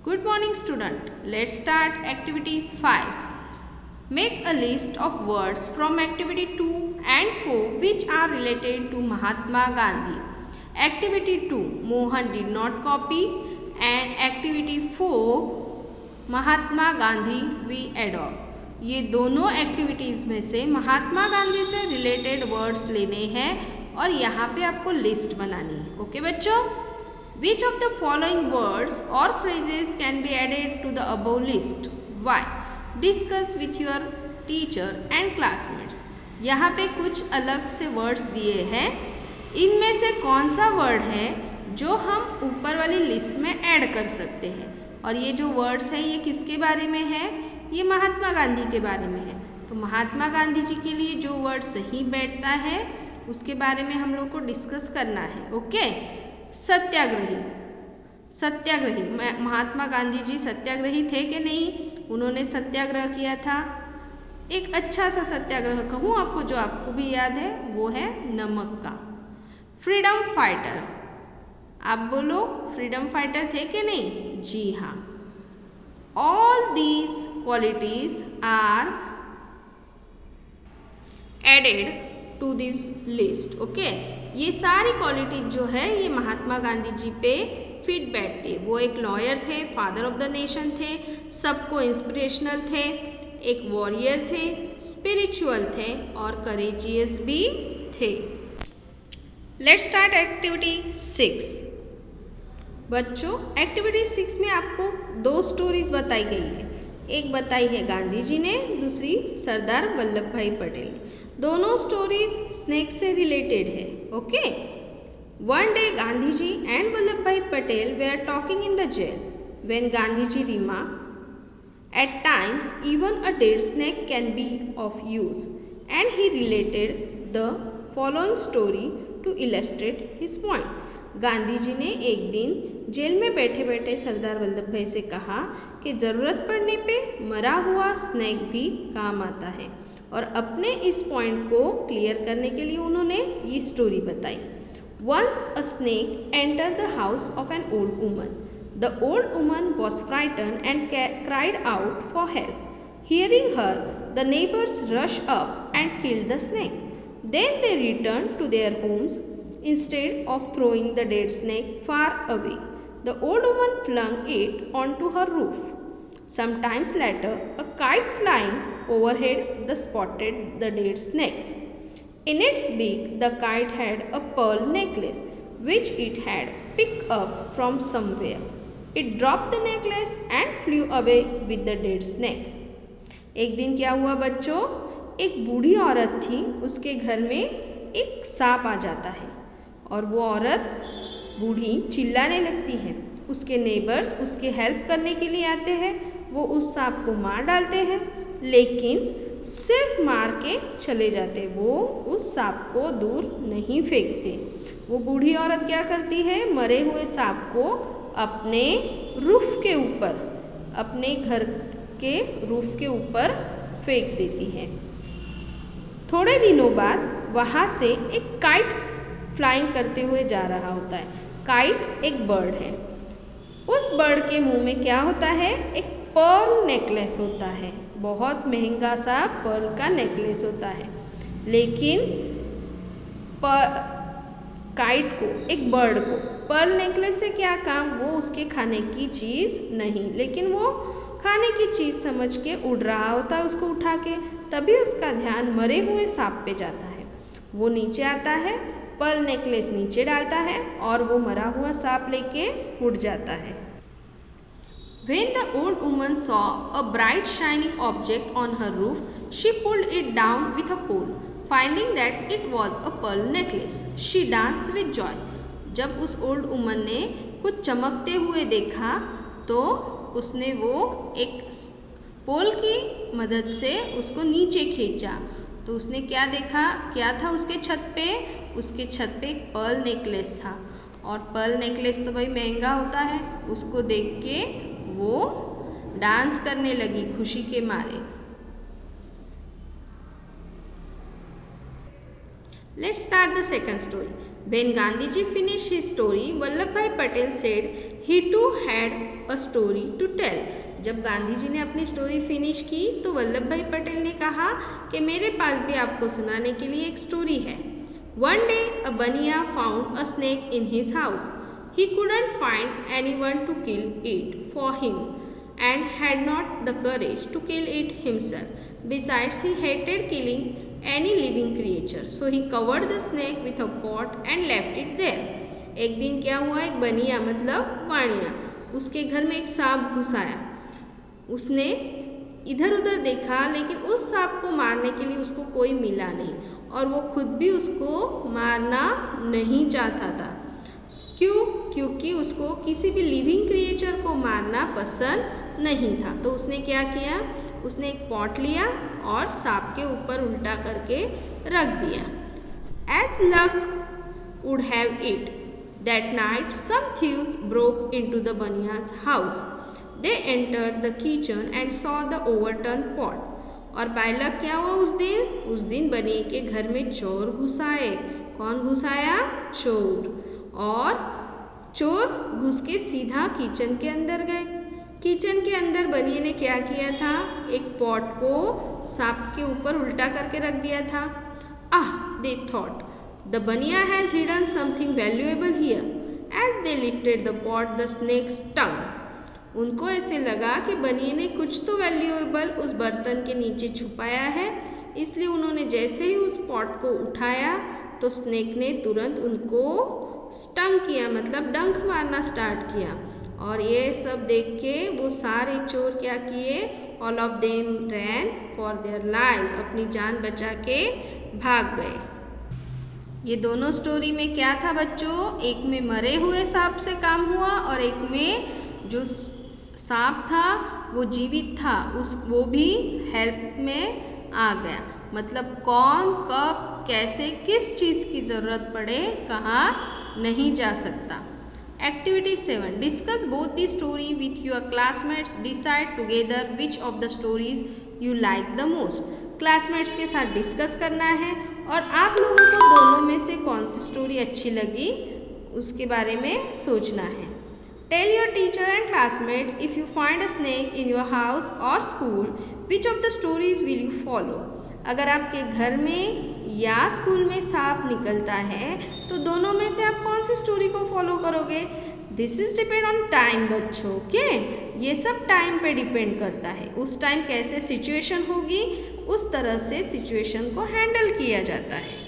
Good morning student. Let's start activity 5. Make a list of words from activity 2 and 4 which are related to Mahatma Gandhi. Activity 2 Mohan did not copy and activity 4 Mahatma Gandhi we adopt. ये दोनों activities में से महात्मा गांधी से related words लेने हैं और यहाँ पे आपको लिस्ट बनानी है। ओके बच्चों, Which of the following words or phrases can be added to the above list? Why? Discuss with your teacher and classmates. यहाँ पे कुछ अलग से वर्ड्स दिए हैं, इनमें से कौन सा वर्ड है जो हम ऊपर वाली लिस्ट में ऐड कर सकते हैं। और ये जो वर्ड्स हैं ये किसके बारे में है? ये महात्मा गांधी के बारे में है। तो महात्मा गांधी जी के लिए जो वर्ड सही बैठता है उसके बारे में हम लोग को डिस्कस करना है। ओके, सत्याग्रही। सत्याग्रही, महात्मा गांधी जी सत्याग्रही थे कि नहीं? उन्होंने सत्याग्रह किया था। एक अच्छा सा सत्याग्रह कहूँ आपको जो आपको भी याद है, वो है नमक का। फ्रीडम फाइटर, आप बोलो फ्रीडम फाइटर थे कि नहीं? जी हाँ। All these qualities are added to this list. Okay, ये सारी क्वालिटी जो है ये महात्मा गांधी जी पे फिट बैठती है। वो एक लॉयर थे, फादर ऑफ द नेशन थे, सबको इंस्पिरेशनल थे, एक वॉरियर थे, स्पिरिचुअल थे और करेजियस भी थे। Let's start activity 6। बच्चों, एक्टिविटी 6 में आपको 2 स्टोरीज बताई गई है। एक बताई है गांधी जी ने, दूसरी सरदार वल्लभ भाई पटेल। दोनों स्टोरीज स्नेक से रिलेटेड है। Okay, one day Gandhi ji and Vallabh bhai Patel were talking in the jail when Gandhi ji remark, at times even a dead snake can be of use, and he related the following story to illustrate his point. Gandhi ji ने एक दिन jail में बैठे बैठे सरदार वल्लभ भाई से कहा कि ज़रूरत पड़ने पे मरा हुआ स्नेक भी काम आता है, और अपने इस पॉइंट को क्लियर करने के लिए उन्होंने ये स्टोरी बताई। Once a snake enter the house of an old woman. The old woman was frighten and cried out for help. Hearing her, the neighbours rush up and killed the snake. Then they return to their homes instead of throwing the dead snake far away. The old woman flung it onto her roof. Sometimes later, a kite flying overhead spotted the dead snake. In its beak, the kite had a pearl necklace, which it had picked up from somewhere. It dropped the necklace and flew away with the dead snake. एक दिन क्या हुआ बच्चों? एक बूढ़ी औरत थी, उसके घर में एक सांप आ जाता है और वो औरत बूढ़ी चिल्लाने लगती है। उसके नेबर्स उसके हेल्प करने के लिए आते हैं, वो उस सांप को मार डालते हैं, लेकिन सिर्फ मार के चले जाते, वो उस सांप को दूर नहीं फेंकते। वो बूढ़ी औरत क्या करती है? मरे हुए सांप को अपने रूफ के ऊपर, अपने घर के रूफ के ऊपर फेंक देती है। थोड़े दिनों बाद वहाँ से एक काइट फ्लाइंग करते हुए जा रहा होता है। काइट एक बर्ड है। उस बर्ड के मुंह में क्या होता है? एक पर्ल नेकलेस होता है, बहुत महंगा सा पर्ल का नेकलेस होता है। लेकिन काइट को, एक बर्ड को पर्ल नेकलेस से क्या काम? वो उसके खाने की चीज़ नहीं, लेकिन वो खाने की चीज़ समझ के उड़ रहा होता है उसको उठा के। तभी उसका ध्यान मरे हुए सांप पे जाता है। वो नीचे आता है, पर्ल नेकलेस नीचे डालता है और वो मरा हुआ सांप लेके उड़ जाता है। When the old woman saw a bright shining object on her roof, she pulled it down with a pole. Finding that it was a pearl necklace, she danced with joy. जब उस ओल्ड वुमन ने कुछ चमकते हुए देखा तो उसने वो एक पोल की मदद से उसको नीचे खींचा। तो उसने क्या देखा? क्या था उसके छत पे? उसके छत पे एक पर्ल नेकलेस था, और पर्ल नेकलेस तो भाई महंगा होता है। उसको देख के वो डांस करने लगी खुशी के मारे। Let's start the second story. When Gandhiji finished his story, Vallabhbhai Patel said, he too had a story to tell. जब गांधी जी ने अपनी स्टोरी फिनिश की तो वल्लभ भाई पटेल ने कहा कि मेरे पास भी आपको सुनाने के लिए एक स्टोरी है। वन डे अ बनिया found a snake in his house. He couldn't find anyone to kill it for him and had not the courage to kill it himself. Besides, he hated killing any living creature. So he covered the snake with a pot and left it there. एक दिन क्या हुआ, एक बनिया मतलब वाणिया, उसके घर में एक सांप घुस आया। उसने इधर उधर देखा लेकिन उस सांप को मारने के लिए उसको कोई मिला नहीं और वो खुद भी उसको मारना नहीं चाहता था। क्यों? क्योंकि उसको किसी भी लिविंग क्रिएचर को मारना पसंद नहीं था। तो उसने क्या किया, उसने एक पॉट लिया और सांप के ऊपर उल्टा करके रख दिया। As luck would have it, that night some thieves broke into the Baniya's house. They entered the kitchen and saw the overturned pot. और बाय लक क्या हुआ उस दिन बनिए के घर में चोर घुस आए। कौन घुस आया? चोर। और चोर घुस के सीधा किचन के अंदर गए। किचन के अंदर बनिए ने क्या किया था, एक पॉट को सांप के ऊपर उल्टा करके रख दिया था। They thought the bania has hidden something valuable here. As they lifted the pot the snake stung. उनको ऐसे लगा कि बनिए ने कुछ तो वैल्यूएबल उस बर्तन के नीचे छुपाया है, इसलिए उन्होंने जैसे ही उस पॉट को उठाया तो स्नेक ने तुरंत उनको स्टंग किया, मतलब डंक मारना स्टार्ट किया। और ये सब देख के वो सारे चोर क्या किए, all of them rain for their lives, अपनी जान बचा के भाग गए। ये दोनों स्टोरी में क्या था बच्चों, एक में मरे हुए सांप से काम हुआ और एक में जो सांप था वो जीवित था, वो भी हेल्प में आ गया। मतलब कौन कब कैसे किस चीज़ की ज़रूरत पड़े कहाँ नहीं जा सकता। Activity 7, discuss both the story with your classmates, decide together which of the stories you like the most. Classmates के साथ डिस्कस करना है और आप लोगों को दोनों में से कौन सी स्टोरी अच्छी लगी उसके बारे में सोचना है। Tell your teacher and classmate if you find a snake in your house or school, which of the stories will you follow. अगर आपके घर में या स्कूल में सांप निकलता है तो दोनों में से आप कौन सी स्टोरी को फॉलो करोगे। This is depend on time बच्चों, ओके। ये सब टाइम पे डिपेंड करता है, उस टाइम कैसे सिचुएशन होगी उस तरह से सिचुएशन को हैंडल किया जाता है।